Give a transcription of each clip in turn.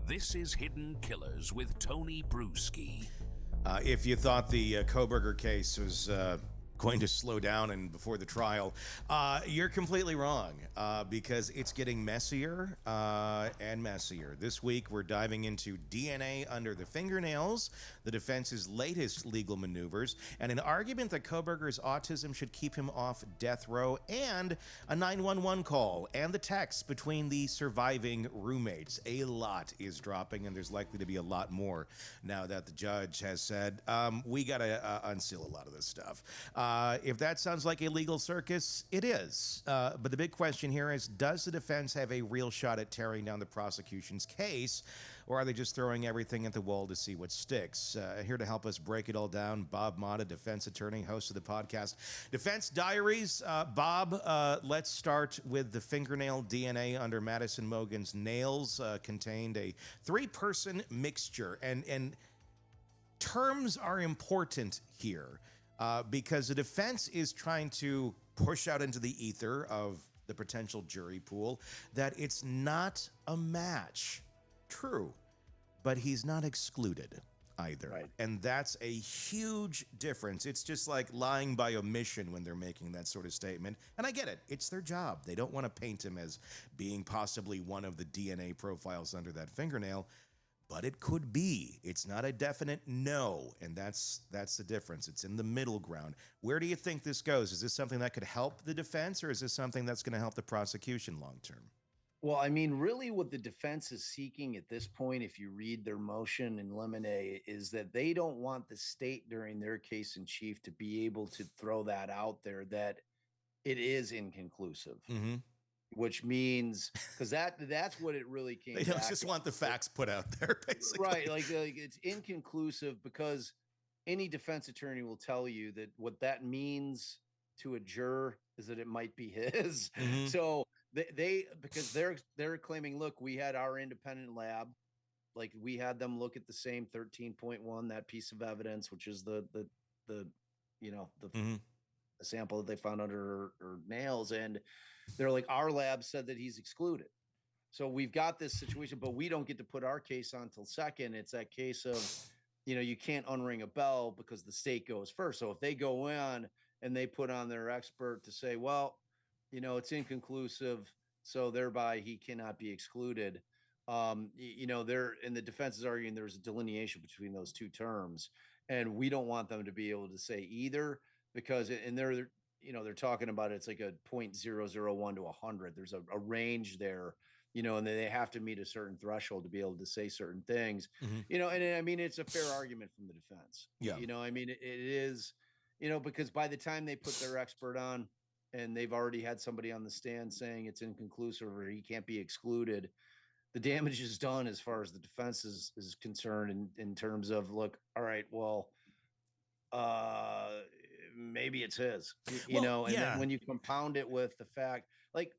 This is Hidden Killers with Tony Bruschi. If you thought the Kohberger case was going to slow down and before the trial, you're completely wrong because it's getting messier and messier. This week, we're diving into DNA under the fingernails, the defense's latest legal maneuvers, and an argument that Kohberger's autism should keep him off death row, and a 911 call, and the text between the surviving roommates. A lot is dropping, and there's likely to be a lot more now that the judge has said, we got to unseal a lot of this stuff. If that sounds like a legal circus, it is. But the big question here is, does the defense have a real shot at tearing down the prosecution's case, or are they just throwing everything at the wall to see what sticks? Here to help us break it all down, Bob Motta, defense attorney, host of the podcast Defense Diaries. Bob, let's start with the fingernail DNA under Madison Mogen's nails contained a three-person mixture. And terms are important here. Because the defense is trying to push out into the ether of the potential jury pool that it's not a match. True, but he's not excluded either. Right. And that's a huge difference. It's just like lying by omission when they're making that sort of statement. And I get it. It's their job. They don't want to paint him as being possibly one of the DNA profiles under that fingernail. But it could be. It's not a definite no, and that's the difference. It's in the middle ground. Where do you think this goes? Is this something that could help the defense, or is this something that's going to help the prosecution long term? Well, I mean, really what the defense is seeking at this point, if you read their motion in limine, is that they don't want the state during their case in chief to be able to throw that out there, that it is inconclusive. Mm-hmm. Which means, because that's what it really came. They don't just want the facts put out there, basically. Right. Like it's inconclusive because any defense attorney will tell you that what that means to a juror is that it might be his. Mm-hmm. So because they're claiming, look, we had our independent lab, like we had them look at the same 13.1, that piece of evidence, which is the mm-hmm. a sample that they found under her nails, and they're like, our lab said that he's excluded. So we've got this situation, but we don't get to put our case on till second. It's that case of, you can't unring a bell because the state goes first. So if they go in and they put on their expert to say, well, it's inconclusive, so thereby he cannot be excluded. They're, and the defense is arguing there's a delineation between those two terms, and we don't want them to be able to say either. Because they're talking about it's like a 0.001 to 100. There's a range there, and they have to meet a certain threshold to be able to say certain things, mm-hmm. And I mean, it's a fair argument from the defense. Yeah. I mean, it is, because by the time they put their expert on and they've already had somebody on the stand saying it's inconclusive or he can't be excluded, the damage is done as far as the defense is concerned in terms of, look, all right, well, maybe it's his, and then when you compound it with the fact, like,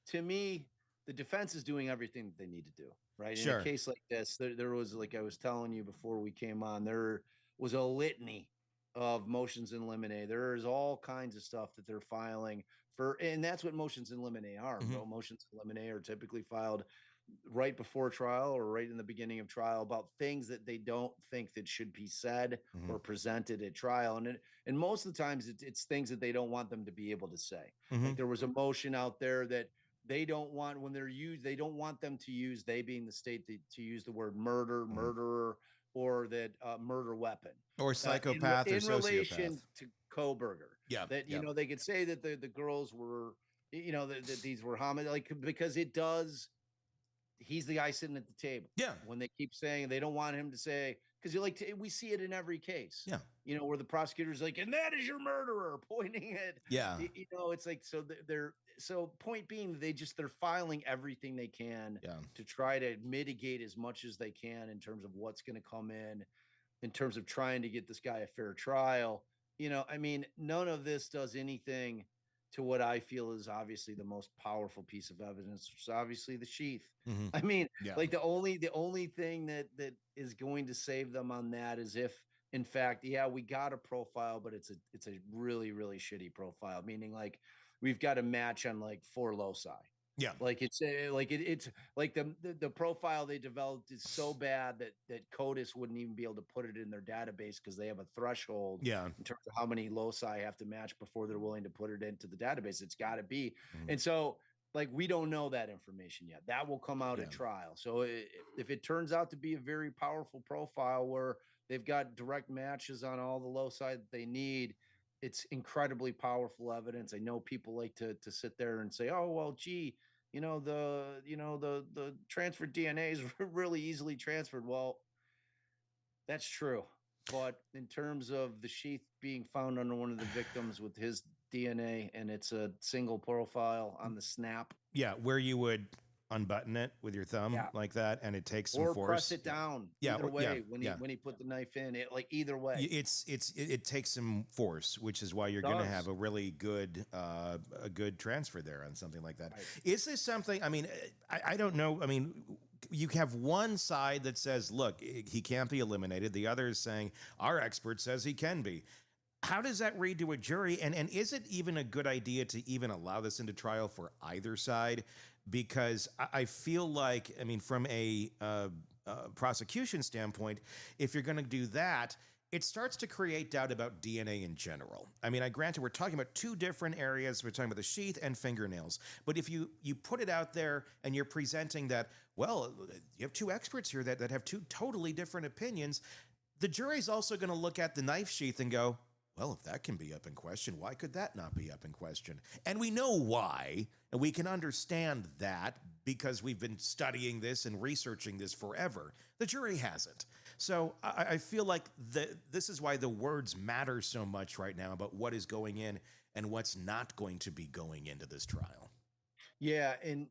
to me, the defense is doing everything that they need to do, right? Sure. In a case like this, there was, like I was telling you before we came on, there was a litany of motions in limine. There is all kinds of stuff that they're filing for, and that's what motions in limine are. Mm-hmm. Motions in limine are typically filed right before trial or right in the beginning of trial about things that they don't think that should be said, mm-hmm. or presented at trial. And most of the times it's things that they don't want them to be able to say. Mm-hmm. Like there was a motion out there that they don't want, when they're used, they don't want them to use, they being the state, to use the word murder, mm-hmm. murderer, or that murder weapon. Or psychopath or sociopath. In relation to Kohberger. Yeah. That, they could say that the girls were, that these were homicide, like, because it does, he's the guy sitting at the table. Yeah. When they keep saying they don't want him to say, because we see it in every case. Yeah. Where the prosecutor's like, and that is your murderer, pointing at. Yeah. It's like, so point being, they're filing everything they can, to try to mitigate as much as they can in terms of what's going to come in terms of trying to get this guy a fair trial. I mean, none of this does anything to what I feel is obviously the most powerful piece of evidence, which is obviously the sheath. Mm-hmm. I mean, like the only thing that is going to save them on that is if, in fact, we got a profile, but it's a really, really shitty profile, meaning like we've got a match on like 4 loci. Yeah. Like it's like the profile they developed is so bad that CODIS wouldn't even be able to put it in their database because they have a threshold Yeah. in terms of how many loci have to match before they're willing to put it into the database. It's got to be. Mhm. And so like we don't know that information yet. That will come out Yeah. at trial. So if it turns out to be a very powerful profile where they've got direct matches on all the loci that they need, it's incredibly powerful evidence. I know people like to sit there and say, "Oh, well, gee, the transferred DNA is really easily transferred." Well, that's true. But in terms of the sheath being found on one of the victims with his DNA and it's a single profile on the snap, Yeah, where you would unbutton it with your thumb yeah, like that, and it takes some or force. press it Yeah. down. Yeah, Either or, yeah, way, yeah. when he put the knife in, it like either way. It takes some force, which is why you're going to have a really good a good transfer there on something like that. Right. Is this something? I mean, I don't know. I mean, you have one side that says, "Look, he can't be eliminated." The other is saying, "Our expert says he can be." How does that read to a jury? And is it even a good idea to even allow this into trial for either side? Because I feel like, I mean, from a prosecution standpoint, if you're going to do that, it starts to create doubt about DNA in general. I mean, I granted we're talking about two different areas. We're talking about the sheath and fingernails. But if you put it out there and you're presenting that, well, you have two experts here that have two totally different opinions, the jury's also going to look at the knife sheath and go, well, if that can be up in question, why could that not be up in question? And we know why, and we can understand that because we've been studying this and researching this forever. The jury hasn't. So I feel like this is why the words matter so much right now about what is going in and what's not going to be going into this trial. Yeah, and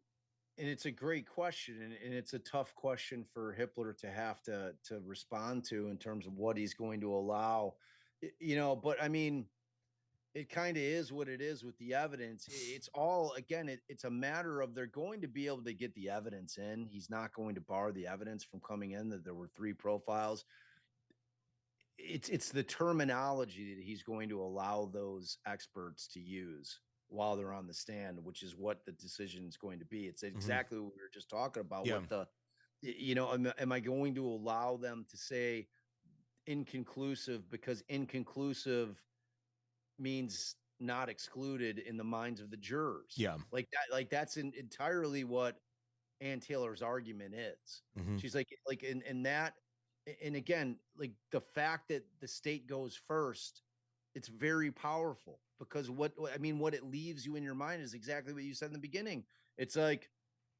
it's a great question, and it's a tough question for Hippler to have to respond to in terms of what he's going to allow. But I mean, it kind of is what it is with the evidence. It's all again, it's a matter of they're going to be able to get the evidence in. He's not going to bar the evidence from coming in that there were three profiles. It's the terminology that he's going to allow those experts to use while they're on the stand, which is what the decision is going to be. It's exactly what we were just talking about. Yeah. What am I going to allow them to say inconclusive because inconclusive means not excluded in the minds of the jurors? Yeah. Like that, that's entirely what Ann Taylor's argument is. She's like in that, and again, like the fact that the state goes first, it's very powerful because what it leaves you in your mind is exactly what you said in the beginning. It's like,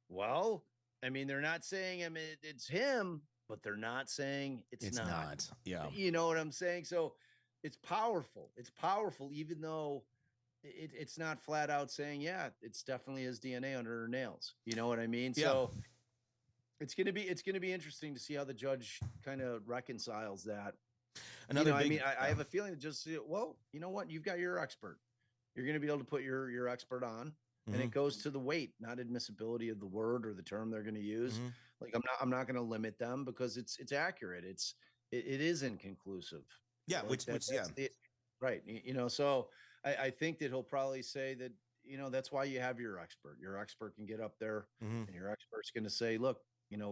well, I mean, they're not saying it's him, but they're not saying it's not. Yeah. You know what I'm saying? So it's powerful. It's powerful, even though it's not flat out saying, yeah, it's definitely his DNA under her nails. You know what I mean? Yeah. So it's gonna be interesting to see how the judge kind of reconciles that. I have a feeling that just, well, you know what? You've got your expert. You're going to be able to put your expert on, and it goes to the weight, not admissibility of the word or the term they're going to use. Like I'm not going to limit them because it's accurate. It is inconclusive. Yeah, Like which yeah. Right. So I think that he'll probably say that, that's why you have your expert. Your expert can get up there and your expert's going to say, look,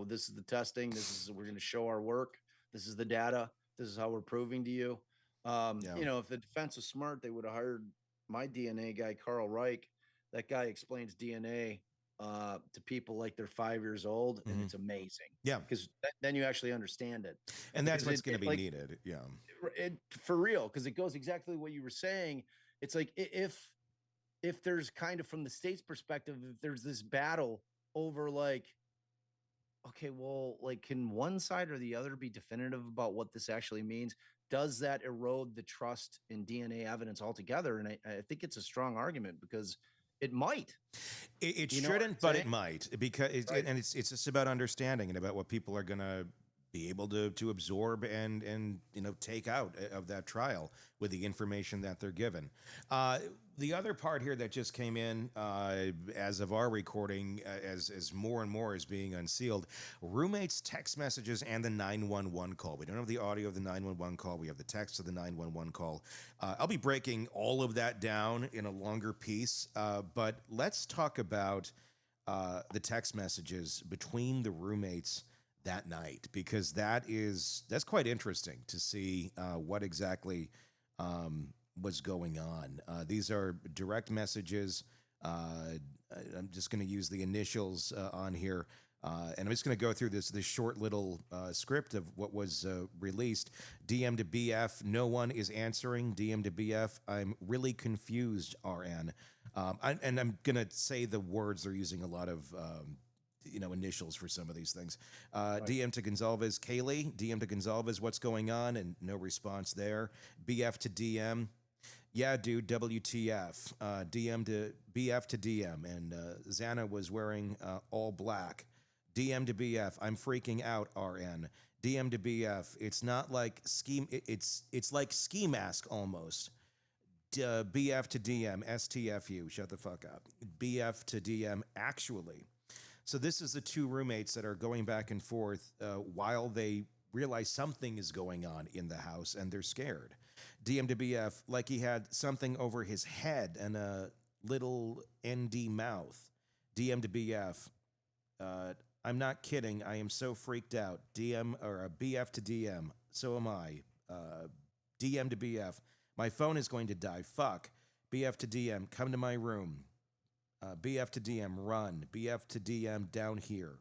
this is the testing. We're going to show our work. This is the data. This is how we're proving to you. If the defense was smart, they would have hired my DNA guy, Carl Reich. That guy explains DNA to people like they're 5 years old, and it's amazing. Yeah, because then you actually understand it, and that's what's going to be needed. Yeah, for real, because it goes exactly what you were saying. It's like if there's kind of from the state's perspective, if there's this battle over like, okay, well, like, can one side or the other be definitive about what this actually means? Does that erode the trust in DNA evidence altogether? And I think it's a strong argument because it might. It shouldn't, but it might, because it's just about understanding and about what people are going to be able to absorb and take out of that trial with the information that they're given. The other part here that just came in as of our recording, as more and more is being unsealed, roommates' text messages and the 911 call. We don't have the audio of the 911 call. We have the text of the 911 call. I'll be breaking all of that down in a longer piece, but let's talk about the text messages between the roommates that night, because that's quite interesting to see what exactly was going on. These are direct messages. I'm just going to use the initials on here. And I'm just going to go through this short little script of what was released. DM to BF, no one is answering. DM to BF, I'm really confused, RN. And I'm going to say the words. They're using a lot of initials for some of these things. Right. DM to Gonzalez, Kaylee. DM to Gonzalez, what's going on? And no response there. BF to DM. Yeah, dude, WTF. DM to BF to DM. And Xana was wearing all black. DM to BF, I'm freaking out, RN. DM to BF, it's not like ski, it's like ski mask almost. BF to DM, STFU, shut the fuck up. BF to DM, actually. So this is the two roommates that are going back and forth while they realize something is going on in the house and they're scared. DM to BF, like he had something over his head and a little ND mouth. DM to BF, I'm not kidding. I am so freaked out. DM or a BF to DM. So am I. DM to BF. My phone is going to die. Fuck. BF to DM. Come to my room. BF to DM. Run. BF to DM. Down here.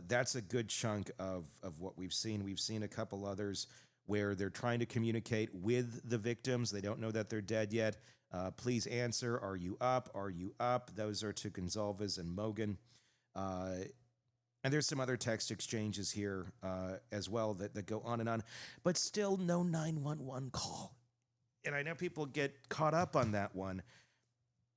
That's a good chunk of what we've seen. We've seen a couple others where they're trying to communicate with the victims. They don't know that they're dead yet. Please answer. Are you up? Are you up? Those are to Gonzalez and Mogan. And there's some other text exchanges here as well that go on and on, but still no 911 call. And I know people get caught up on that one.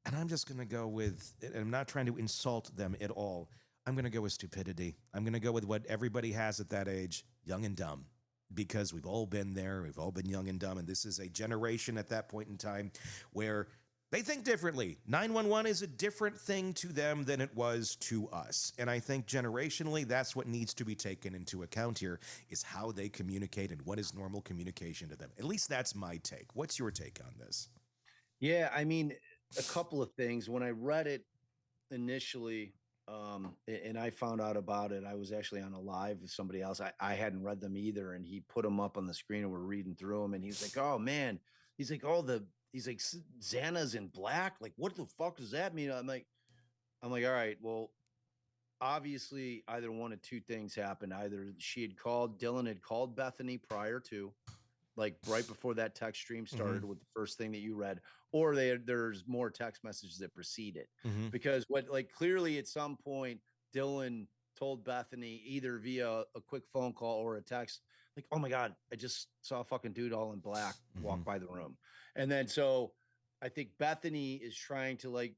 And I'm just going to go with, and I'm not trying to insult them at all. I'm going to go with stupidity. I'm going to go with what everybody has at that age, young and dumb, because we've all been there. We've all been young and dumb. And this is a generation at that point in time where they think differently. 911 is a different thing to them than it was to us. And I think generationally, that's what needs to be taken into account here, is how they communicate and what is normal communication to them. At least that's my take. What's your take on this? Yeah, I mean, a couple of things. When I read it initially, and I found out about it, I was actually on a live with somebody else. I hadn't read them either, and he put them up on the screen, and we're reading through them, and he's like, "Oh man," he's like, he's like, "Xana's in black. Like, what the fuck does that mean?" I'm like, all right, well, obviously, either one of two things happened. Either Dylan had called Bethany prior to, like right before that text stream started with the first thing that you read, or there's more text messages that precede it. Because like clearly at some point Dylan told Bethany either via a quick phone call or a text, like, "Oh my God, I just saw a fucking dude all in black walk by the room." And then so I think Bethany is trying to like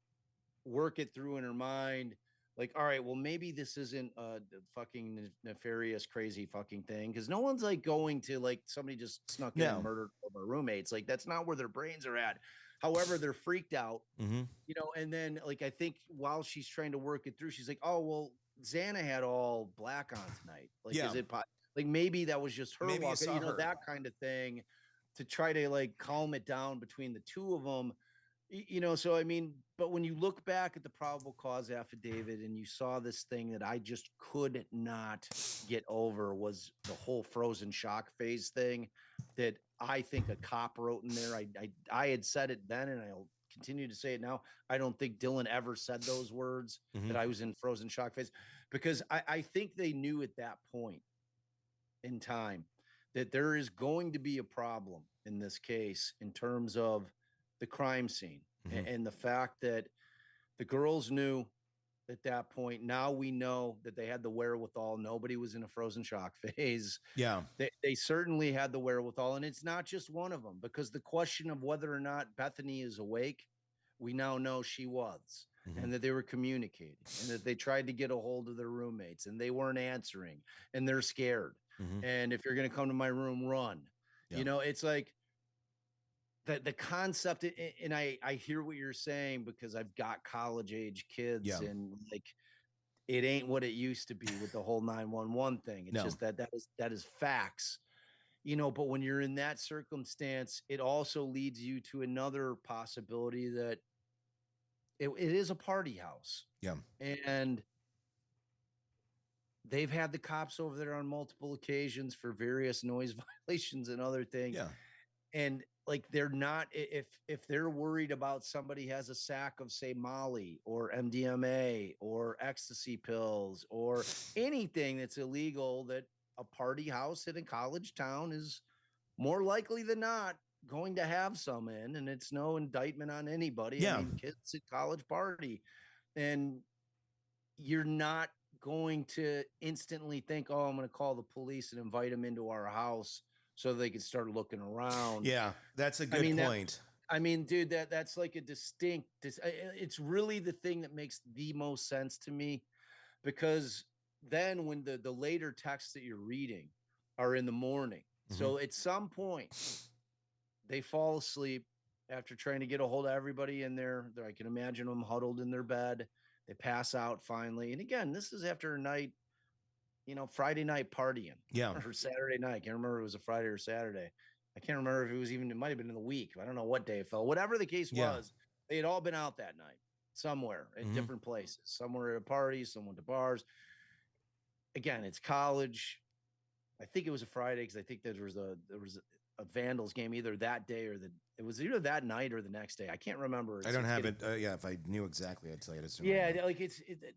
work it through in her mind, like, all right, well, maybe this isn't a fucking nefarious, crazy fucking thing, because no one's like going to like somebody just snuck in and murdered all of our roommates. Like, that's not where their brains are at. However, they're freaked out, and then like I think while she's trying to work it through, she's like, "Oh well, Xana had all black on tonight. Like, is it like maybe that was just her Maybe walking, her. that kind of thing, to try to like calm it down between the two of them." So I mean, but when you look back at the probable cause affidavit and you saw this thing that I just could not get over, was the whole frozen shock phase thing that I think a cop wrote in there. I had said it then, and I'll continue to say it now. I don't think Dylan ever said those words, that I was in frozen shock phase, because I think they knew at that point in time that there is going to be a problem in this case in terms of the crime scene, and the fact that the girls knew at that point. Now we know that they had the wherewithal. Nobody was in a frozen shock phase. Yeah. They certainly had the wherewithal. And it's not just one of them, because the question of whether or not Bethany is awake, we now know she was, and that they were communicating, and that they tried to get a hold of their roommates and they weren't answering, and they're scared. And if you're going to come to my room, run. It's like, the concept, and I hear what you're saying, because I've got college age kids, and like, it ain't what it used to be with the whole 911 thing. It's just that is facts, but when you're in that circumstance, it also leads you to another possibility that it is a party house. Yeah. And they've had the cops over there on multiple occasions for various noise violations and other things. Yeah. And like, they're not, if they're worried about somebody has a sack of, say, Molly or MDMA or ecstasy pills or anything that's illegal, that a party house in a college town is more likely than not going to have some in, and it's no indictment on anybody. Yeah. I mean, kids at college party, and you're not going to instantly think, oh, I'm going to call the police and invite them into our house so they can start looking around. Yeah, that's a good point. I mean, dude, that's like a distinct, it's really the thing that makes the most sense to me, because then when the later texts that you're reading are in the morning, so at some point they fall asleep after trying to get a hold of everybody in there. I can imagine them huddled in their bed. They pass out finally. And again, this is after a night, Friday night partying. Yeah. Or Saturday night. I can't remember if it was a Friday or Saturday. I can't remember if it might have been in the week. I don't know what day it fell. Whatever the case was, they had all been out that night somewhere at different places. Somewhere at a party, someone to bars. Again, it's college. I think it was a Friday because I think there was a Vandals game either that day or it was either that night or the next day. I can't remember. I don't have it. Yeah, if I knew exactly, I'd tell you. Yeah, like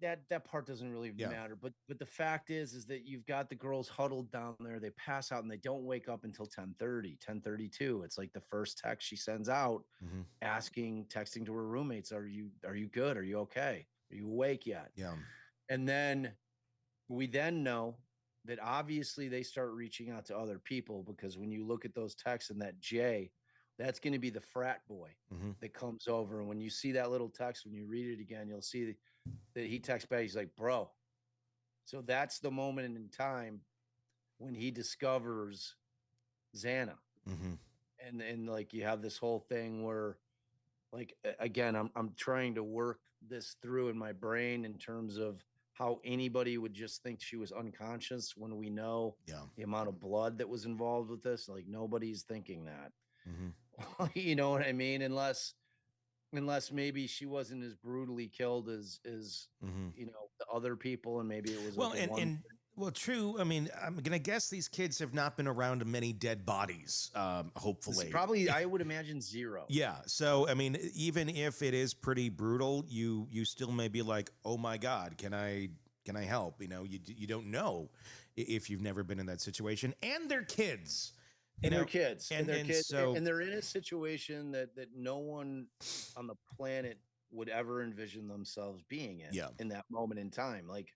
that part doesn't really matter. But the fact is that you've got the girls huddled down there. They pass out and they don't wake up until 10:30, 10:32. It's like the first text she sends out, texting to her roommates, "Are you good? Are you okay? Are you awake yet?" Yeah. And then we know that obviously they start reaching out to other people, because when you look at those texts and that J, that's going to be the frat boy that comes over. And when you see that little text, when you read it again, you'll see that he texts back. He's like, "Bro." So that's the moment in time when he discovers Xana. And like, you have this whole thing where, like, again, I'm trying to work this through in my brain in terms of how anybody would just think she was unconscious when we know the amount of blood that was involved with this. Like, nobody's thinking that. You know what I mean? Unless maybe she wasn't as brutally killed as the other people, and maybe it was well, true. I mean, I'm gonna guess these kids have not been around many dead bodies. Hopefully, probably, I would imagine, zero. Yeah. So, I mean, even if it is pretty brutal, you still may be like, "Oh my God, can I help?" You don't know if you've never been in that situation, and they're kids. They're kids, and they're kids, so, and they're in a situation that no one on the planet would ever envision themselves being in. In that moment in time, like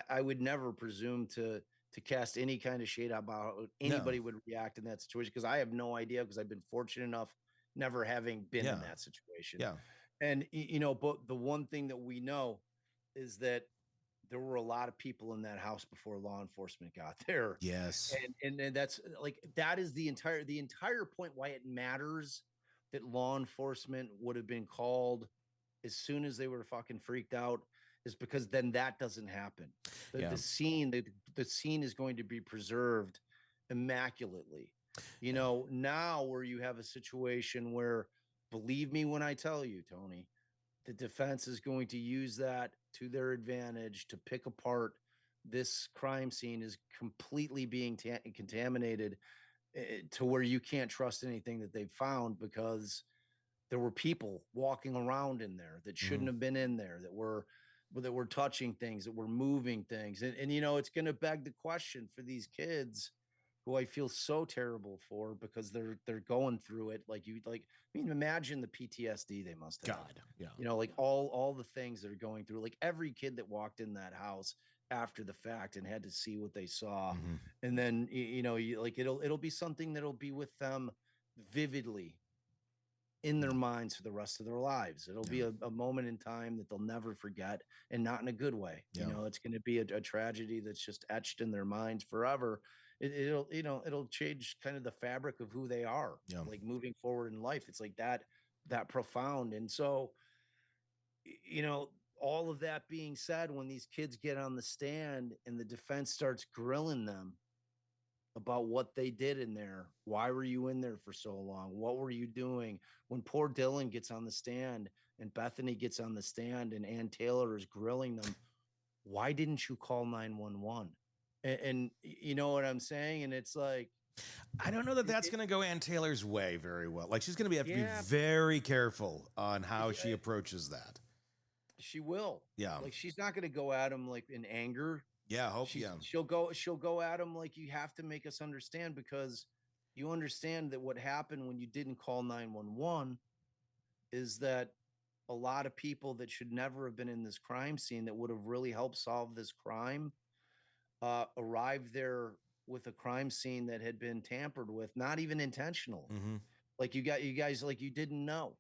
I would never presume to cast any kind of shade about how anybody would react in that situation, because I have no idea, because I've been fortunate enough never having been in that situation. And but the one thing that we know is that there were a lot of people in that house before law enforcement got there. Yes. And that's like, that is the entire point why it matters that law enforcement would have been called as soon as they were fucking freaked out, is because then that doesn't happen. The scene is going to be preserved immaculately. Now where you have a situation where, believe me when I tell you, Tony, the defense is going to use that to their advantage to pick apart this crime scene is completely being contaminated to where you can't trust anything that they've found, because there were people walking around in there that shouldn't have been in there, that were touching things, that were moving things. And it's going to beg the question for these kids, who I feel so terrible for, because they're going through it. I mean, imagine the PTSD they must have. God, yeah. Like all the things they're going through. Like, every kid that walked in that house after the fact and had to see what they saw, and then it'll be something that'll be with them vividly in their minds for the rest of their lives. It'll be a moment in time that they'll never forget, and not in a good way. It's going to be a tragedy that's just etched in their minds forever. It'll change kind of the fabric of who they are, like, moving forward in life. It's like that profound. And so, all of that being said, when these kids get on the stand and the defense starts grilling them about what they did in there, why were you in there for so long? What were you doing? When poor Dylan gets on the stand and Bethany gets on the stand and Ann Taylor is grilling them, why didn't you call 911? And you know what I'm saying? And it's like, I don't know that that's it, going to go Ann Taylor's way very well. Like she's going to have to be yeah, very careful on how she yeah, approaches that. she will. Yeah. Like she's not going to go at him like in anger. Yeah. Hope. Yeah. She'll go at him like, you have to make us understand, because you understand that what happened when you didn't call 911 is that a lot of people that should never have been in this crime scene that would have really helped solve this crime arrived there with a crime scene that had been tampered with, not even intentional. Mm-hmm. Like you guys, like you didn't know,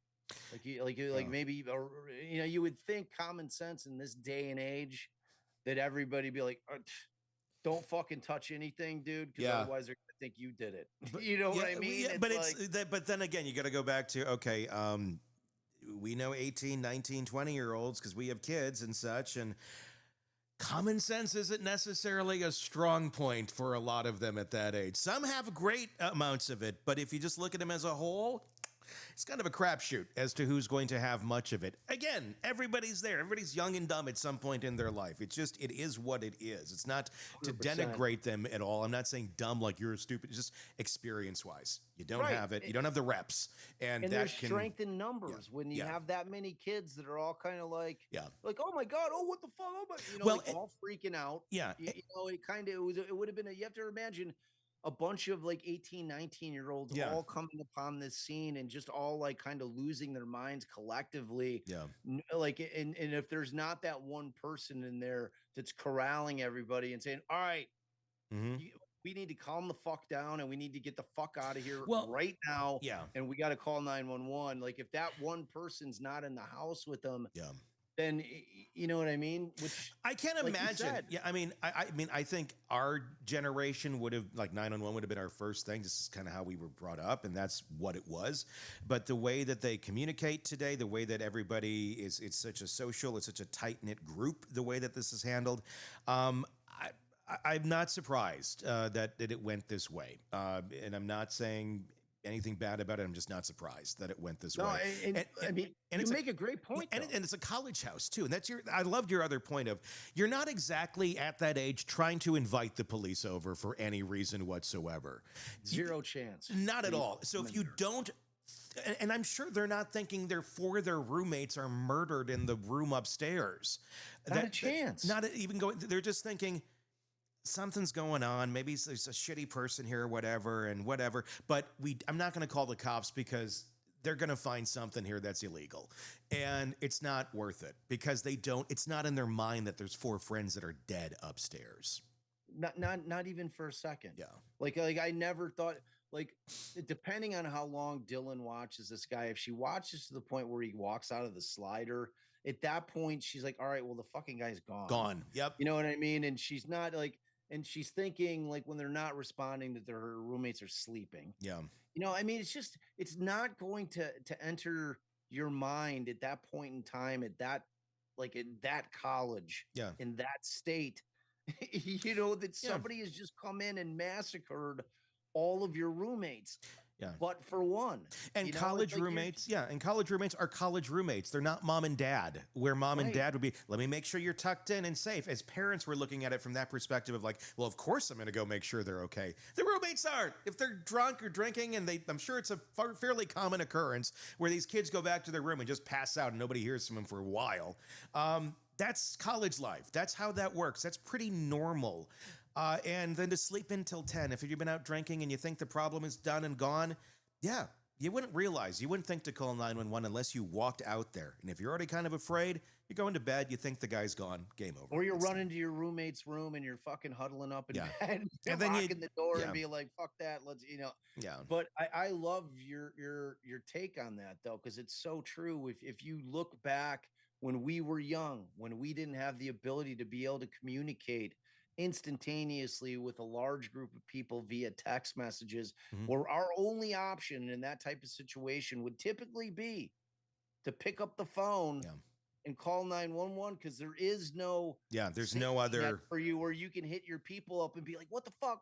like Yeah. maybe, or, you know, you would think common sense in this day and age that everybody be like, don't fucking touch anything, dude, because Yeah. otherwise they're gonna think you did it. But, You know yeah, what I mean? yeah, but but then again, you got to go back to, okay, we know 18, 19, 20-year-olds because we have kids and such, and common sense isn't necessarily a strong point for a lot of them at that age. Some have great amounts of it, but if you just look at them as a whole, it's kind of a crapshoot as to who's going to have much of it. Again, everybody's there. Everybody's young and dumb at some point in their life. It's just, it is what it is. It's not to 100%. denigrate them at all. I'm not saying dumb like you're stupid. It's just experience-wise. You don't Right. have it. You don't have the reps. And And that there's can... strength in numbers when you Yeah. have that many kids that are all kind of like, Yeah. oh my God, oh, what the fuck? Oh my, you know, Well, like all freaking out. Yeah. You know, it kind of, it would have been, you have to imagine a bunch of like 18, 19-year-olds Yeah. all coming upon this scene and just all like kind of losing their minds collectively. Yeah. Like, and if there's not that one person in there that's corralling everybody and saying, all right, Mm-hmm. we need to calm the fuck down and we need to get the fuck out of here Well, right now. Yeah. And we got to call 911. Like if that one person's not in the house with them, Yeah. then you know what I mean? Which I can't like you imagine. said. Yeah, I mean, I think our generation would have, like, 911 would have been our first thing. This is kind of how we were brought up, and that's what it was. But the way that they communicate today, the way that everybody is, it's such a social, it's such a tight-knit group, the way that this is handled, I'm not surprised that it went this way. And I'm not saying anything bad about it. I'm just not surprised that it went this way. I mean, you make a great point. And it's a college house too. And that's I loved your other point of, you're not exactly at that age trying to invite the police over for any reason whatsoever. Zero chance. Not at all. So if you don't, and I'm sure they're not thinking their roommates are murdered in the room upstairs. Not a chance. Not even going, they're just thinking, something's going on. Maybe there's a shitty person here or whatever, but I'm not going to call the cops because they're going to find something here that's illegal. And it's not worth it because it's not in their mind that there's 4 friends that are dead upstairs. Not even for a second. Yeah. Like I never thought, like, depending on how long Dylan watches this guy, if she watches to the point where he walks out of the slider, at that point, she's like, all right, well, the fucking guy's gone. Gone. Yep. You know what I mean? And she's not like, and she's thinking like when they're not responding that her roommates are sleeping. Yeah. You know, I mean, it's not going to enter your mind at that point in time, at that, like in that college, Yeah. in that state, you know, that somebody has just come in and massacred all of your roommates. Yeah. But for one. And college roommates, and college roommates are college roommates. They're not mom and dad, where mom and dad would be, let me make sure you're tucked in and safe. As parents, we're looking at it from that perspective of like, well, of course I'm going to go make sure they're okay. The roommates aren't. If they're drunk or drinking, and I'm sure it's a fairly common occurrence where these kids go back to their room and just pass out and nobody hears from them for a while. That's college life. That's how that works. That's pretty normal. And then to sleep until 10, if you've been out drinking and you think the problem is done and gone, yeah, you wouldn't think to call 911 unless you walked out there. And if you're already kind of afraid, you're going to bed, you think the guy's gone, game over. Or you're running to your roommate's room and you're fucking huddling up in bed and then locking the door and be like, fuck that, let's, you know. Yeah. But I love your take on that though, because it's so true. If you look back when we were young, when we didn't have the ability to be able to communicate instantaneously with a large group of people via text messages, where our only option in that type of situation would typically be to pick up the phone and call 911, because there is no there's no other for you where you can hit your people up and be like, what the fuck,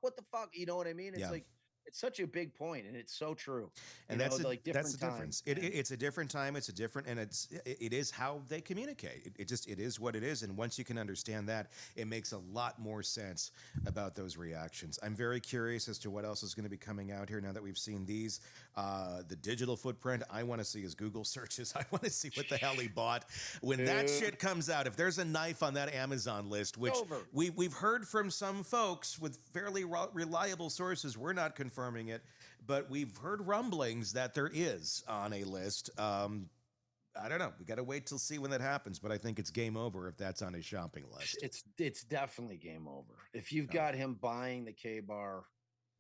you know what I mean? It's like, it's such a big point, and it's so true. And that's Like that's different the times. difference. It's a different time. It's a different, and it is how they communicate. It is what it is. And once you can understand that, it makes a lot more sense about those reactions. I'm very curious as to what else is going to be coming out here now that we've seen these. The digital footprint. I want to see his Google searches. I want to see what the hell he bought when that shit comes out. If there's a knife on that Amazon list, which we've heard from some folks with fairly reliable sources, we're not confirming it, but we've heard rumblings that there is on a list. I don't know. We got to wait till see when that happens, but I think it's game over if that's on his shopping list. It's definitely game over. If you've got him buying the K-bar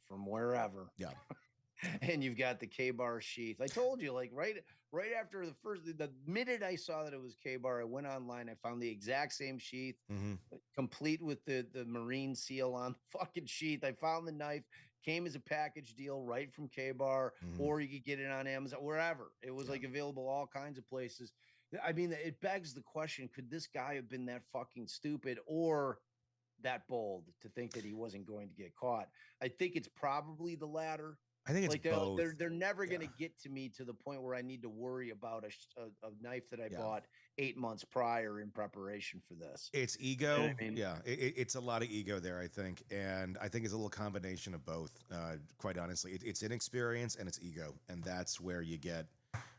from wherever. Yeah. And you've got the K-bar sheath. I told you, like right after the minute I saw that it was K-bar, I went online. I found the exact same sheath, complete with the marine seal on the fucking sheath. I found the knife, came as a package deal right from K-bar, or you could get it on Amazon, wherever. It was like available all kinds of places. I mean, it begs the question: could this guy have been that fucking stupid or that bold to think that he wasn't going to get caught? I think it's probably the latter. I think it's like both. They're never going to get to me to the point where I need to worry about a knife that I bought 8 months prior in preparation for this. It's ego. You know what I mean? Yeah, it's a lot of ego there, I think, and I think it's a little combination of both. Quite honestly, it's inexperience and it's ego, and that's where you get.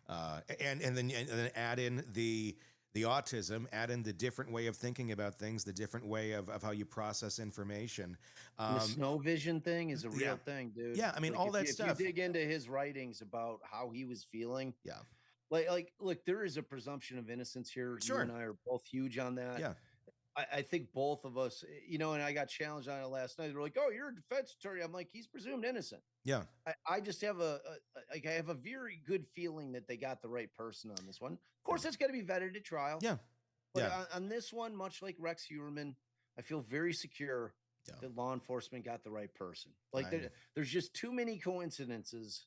And then add in the autism, add in the different way of thinking about things, the different way of how you process information. The snow vision thing is a real thing, dude. Yeah, I mean, all that stuff. If you dig into his writings about how he was feeling, yeah, like, look, there is a presumption of innocence here. Sure. You and I are both huge on that. Yeah. I think both of us, and I got challenged on it last night. They're like, "Oh, you're a defense attorney." I'm like, "He's presumed innocent." Yeah. I just have I have a very good feeling that they got the right person on this one. Of course, that's got to be vetted at trial. Yeah. But on this one, much like Rex Heuermann, I feel very secure that law enforcement got the right person. Like there's just too many coincidences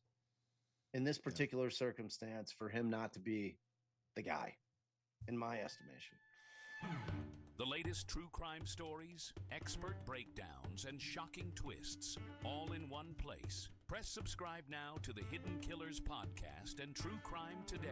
in this particular circumstance for him not to be the guy, in my estimation. The latest true crime stories, expert breakdowns, and shocking twists, all in one place. Press subscribe now to the Hidden Killers podcast and True Crime Today.